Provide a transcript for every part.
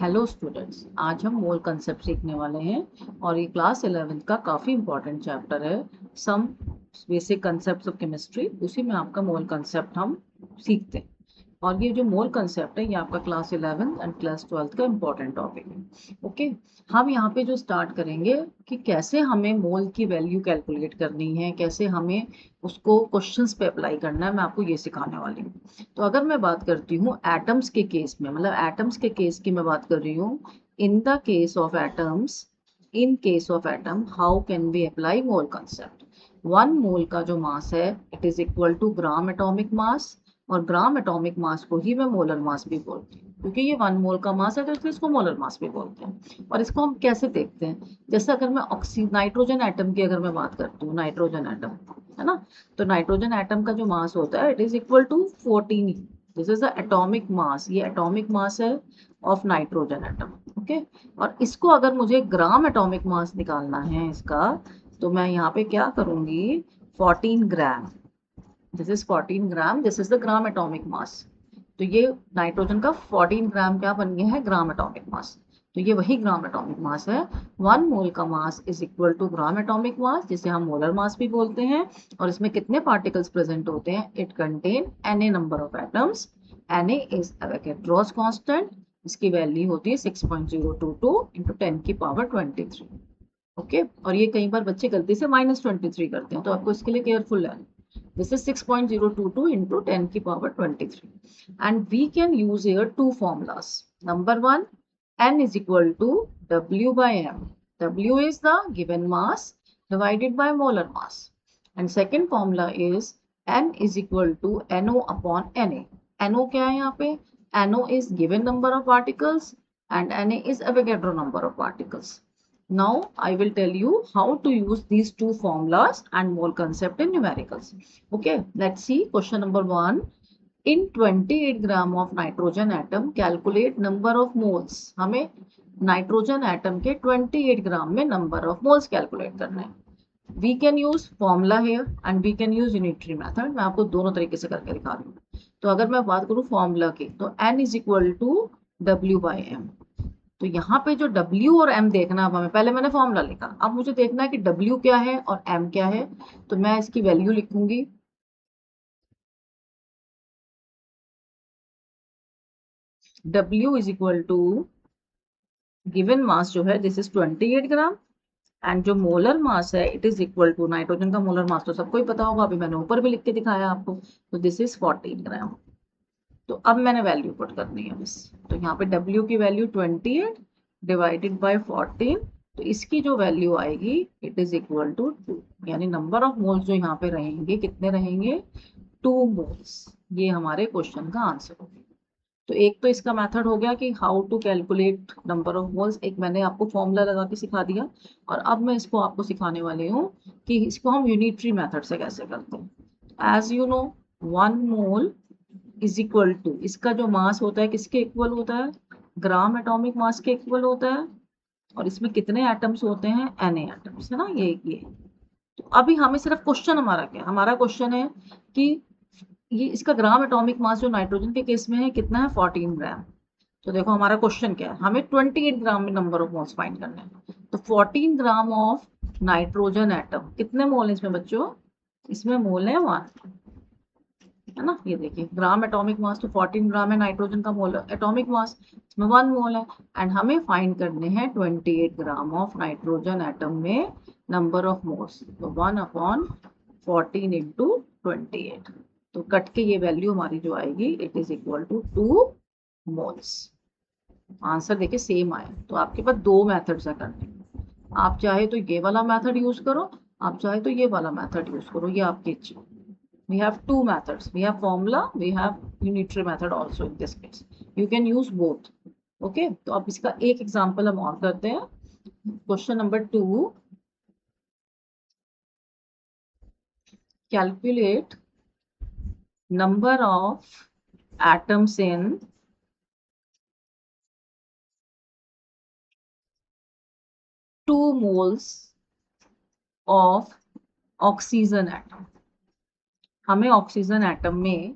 Hello students, आज हम मोल concept सीखने वाले हैं और ये क्लास 11th का काफ़ी इंपॉर्टेंट चैप्टर है। Some basic concepts of chemistry, उसी में आपका मोल कंसेप्ट हम सीखते हैं। और ये जो मोल कंसेप्ट है ये आपका class 11th and class 12th का इंपॉर्टेंट टॉपिक है। ओके, हम यहाँ पे जो स्टार्ट करेंगे कि कैसे हमें मोल की वैल्यू कैलकुलेट करनी है, कैसे हमें उसको क्वेश्चंस पे अप्लाई करना है, मैं आपको ये सिखाने वाली हूँ। तो अगर मैं बात करती हूँ एटम्स के केस में, मतलब एटम्स के केस की मैं बात कर रही हूँ, in the case of atoms, in case of atom how can we apply mole concept. 1 mole का जो मास है it is equal to gram atomic mass, और ग्राम एटॉमिक मास को ही मैं मोलर मास भी बोलती हूँ, क्योंकि ये 1 मोल का मास है तो इसलिए इसको मोलर मास भी बोलते हैं। और इसको हम कैसे देखते हैं, जैसे अगर मैं नाइट्रोजन एटम की अगर मैं बात करती हूँ, नाइट्रोजन एटम है ना, तो नाइट्रोजन एटम का जो मास होता है it is equal to 14। This is the atomic mass, ये एटॉमिक मास है ऑफ नाइट्रोजन एटम। ओके, और इसको अगर मुझे ग्राम एटॉमिक मास निकालना है इसका, तो मैं यहाँ पे क्या करूंगी, 14 gram, this is 14 gram, this is the gram atomic mass. तो ये नाइट्रोजन का 14 ग्राम क्या बन गया है, ग्राम एटॉमिक मास। तो ये वही ग्राम एटॉमिक मास है। 1 मोल का mass is equal to gram atomic mass, जिसे हम मोलर मास भी बोलते हैं। और इसमें कितने पार्टिकल्स प्रेजेंट होते हैं, it contain N A number of atoms. N A is Avogadro's constant, इसकी वैल्यू होती है 6.022 इंटू 10 की पावर 23। ओके, और ये कई बार बच्चे गलती से -23 करते हैं, तो आपको इसके लिए केयरफुल है। This is 6.022 into 10 की power 23. And we can use here two formulas. Number one, N is equal to W by M. W is the given mass divided by molar mass. And second formula is N is equal to NO upon Na. NO क्या है यहाँ पे? NO is given number of particles and Na is Avogadro number of particles. Now I will tell you how to use these two formulas and mole concept in numericals. Okay, let's see question number 1. In 28 gram of nitrogen atom, calculate number of moles. हमें nitrogen atom के 28 ग्राम में number of moles calculate करना है। We can use formula here and we can use unitary method. मैं आपको दोनों तरीके से करके दिखा रही हूँ। तो अगर मैं बात करूँ फॉर्मूला की, तो n is equal to W by M. तो यहाँ पे जो W और M देखना, अब हमें, पहले मैंने फॉर्मूला लिखा, अब मुझे देखना है कि W क्या है और M क्या है। तो मैं इसकी वैल्यू लिखूंगी, W is equal to given mass जो है दिस इज 28 ग्राम, एंड जो मोलर मास है it is equal to, nitrogen का मोलर मास तो सबको ही पता होगा, अभी मैंने ऊपर भी लिख के दिखाया आपको, तो दिस इज 14 ग्राम। तो अब मैंने वैल्यू पुट करनी है बस। तो यहाँ पे W की वैल्यू 28 डिवाइडेड बाय 14, तो इसकी जो वैल्यू आएगी इट इज इक्वल टू 2, यानी नंबर ऑफ मोल्स जो यहाँ पे रहेंगे कितने रहेंगे, 2 मोल्स। ये हमारे क्वेश्चन का आंसर होगा। तो एक तो इसका मेथड हो गया कि how to calculate number of moles, एक मैंने आपको फॉर्मूला लगा के सिखा दिया। और अब मैं इसको आपको सिखाने वाली हूँ कि इसको हम यूनिटरी मेथड से कैसे करते हैं। As you know, 1 mole is equal to, इसका जो मास होता है किसके इक्वल होता है, ग्राम एटॉमिक मास के इक्वल होता है। और इसमें कितने एटम्स होते हैं, Na एटम्स, है ना, ये। तो अभी हमें सिर्फ क्वेश्चन, हमारा क्या, हमारा क्वेश्चन है कि ये इसका ग्राम एटॉमिक मास जो नाइट्रोजन के केस में है कितना है, 14 ग्राम। तो देखो हमारा क्वेश्चन क्या है, हमें 28 ग्राम में नंबर ऑफ मोल्स फाइंड करने हैं। तो 14 ग्राम ऑफ नाइट्रोजन एटम, कितने मोल है इसमें बच्चों, इसमें मोल है 1, है ना। ये देखिए ग्राम एटॉमिक मास तो 14 ग्राम है नाइट्रोजन का मोल एटॉमिक मास, इसमें 1 मोल है। एंड हमें फाइंड करने हैं 28 ग्राम ऑफ नाइट्रोजन एटम में नंबर ऑफ मोल्स, तो 1 अपॉन 14 इंटू 28। तो कट के ये वैल्यू हमारी जो आएगी it is equal to 2 moles. Answer देखिए सेम आया। तो आपके पास दो मेथड्स है करने, आप चाहे तो ये वाला मेथड यूज करो, आप चाहे तो ये वाला मेथड यूज करो, ये आपकी इच्छा। We have two methods. We have formula, we have unitary method also in this case. You can use both. Okay, तो अब इसका एक एग्जांपल हम और करते हैं। Question number 2, calculate number of atoms in 2 moles of oxygen atom. हमें oxygen atom में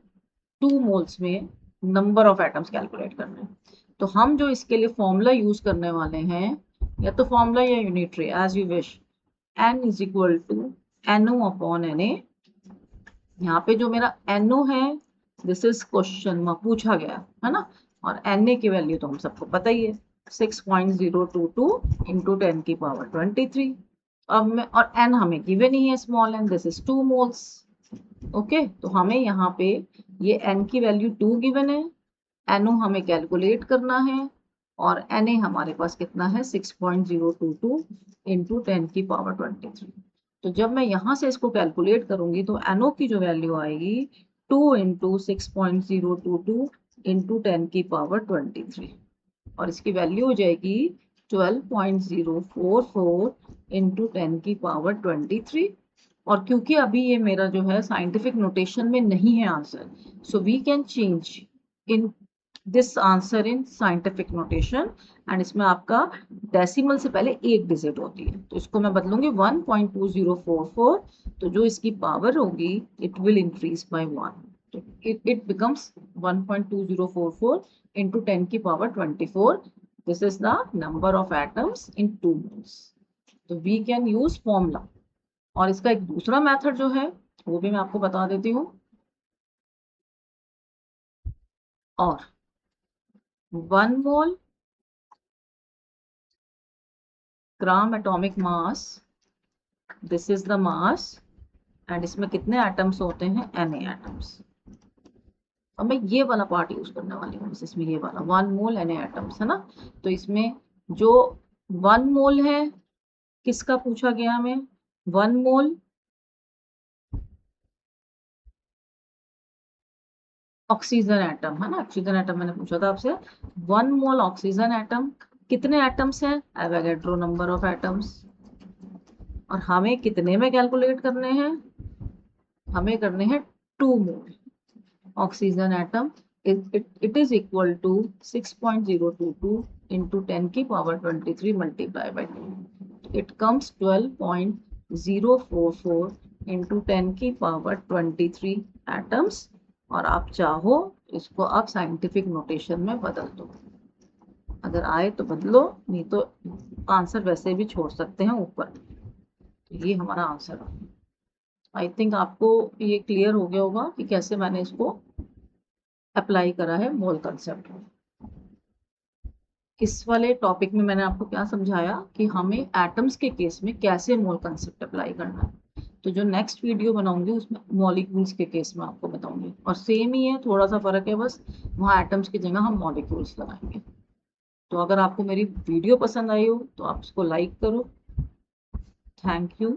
2 मोल्स में नंबर ऑफ एटम्स कैलकुलेट करने हैं। तो हम जो इसके लिए फॉर्मूला यूज करने वाले हैं, या तो फॉर्मूला या unitary as you wish, n is equal to NO upon Na। यहाँ पे जो मेरा NO है, दिस इज क्वेश्चन में पूछा गया है ना, और Na की वैल्यू तो हम सबको पता ही है 6.022 इंटू 10 की पावर 23। अब मैं, और n हमें गिवन ही है small n, this is 2 moles. Okay, तो हमें यहाँ पे ये n की वैल्यू 2 गिवन है, NO हमें कैलकुलेट करना है, और Na हमारे पास कितना है 6.022 इंटू 10 की पावर 23। तो जब मैं यहाँ से इसको कैलकुलेट करूंगी तो NO की जो वैल्यू आएगी 2 इंटू 6.022 इंटू 10 की पावर 23, और इसकी वैल्यू हो जाएगी 12.044 इंटू 10 की पावर 23। और क्योंकि अभी ये मेरा जो है साइंटिफिक नोटेशन में नहीं है answer, so we can change in this answer in scientific notation, and इसमें आपका डेसिमल से पहले एक डिजिट होती है, तो इसको मैं बदलूंगी 1.2044, तो जो इसकी पावर होगी इट विल इंक्रीज बाय 1, तो इट बिकम्स 1.2044 इंटू 10 की power 24। This is the number of atoms in 2 moles. तो वी कैन यूज फॉर्मूला। और इसका एक दूसरा मेथड जो है वो भी मैं आपको बता देती हूँ। और 1 mole gram atomic mass, this is the mass, and इसमें कितने एटम्स होते हैं Na एटम्स। और मैं ये वाला पार्ट यूज करने वाली हूँ, इसमें ये वाला 1 मोल Na एटम्स है ना। तो इसमें जो 1 मोल है किसका पूछा गया हमें, 1 मोल ऑक्सीजन एटम है ना, ऑक्सीजन एटम मैंने पूछा था आपसे। 1 मोल ऑक्सीजन एटम, कितने एटम्स हैं, एवोगैड्रो नंबर ऑफ एटम्स। और हमें कितने में कैलकुलेट करने हैं, हमें करने हैं 2 mole oxygen atom, it is equal to 6.022 into 10 की power 23 multiply by 2, it comes 12.044 into 10 की पावर 23 एटम्स। और आप चाहो इसको आप साइंटिफिक नोटेशन में बदल दो, अगर आए तो बदलो, नहीं तो आंसर वैसे भी छोड़ सकते हैं ऊपर। तो ये हमारा आंसर है। आई थिंक आपको ये क्लियर हो गया होगा कि कैसे मैंने इसको अप्लाई करा है मोल कंसेप्ट में। इस वाले टॉपिक में मैंने आपको क्या समझाया कि हमें एटम्स के केस में कैसे मोल कंसेप्ट अप्लाई करना है। तो जो नेक्स्ट वीडियो बनाऊंगी उसमें मॉलिक्यूल्स के केस में आपको बताऊंगी, और सेम ही है, थोड़ा सा फर्क है बस, वहाँ एटम्स की जगह हम मॉलिक्यूल्स लगाएंगे। तो अगर आपको मेरी वीडियो पसंद आई हो तो आप उसको लाइक करो। Thank you.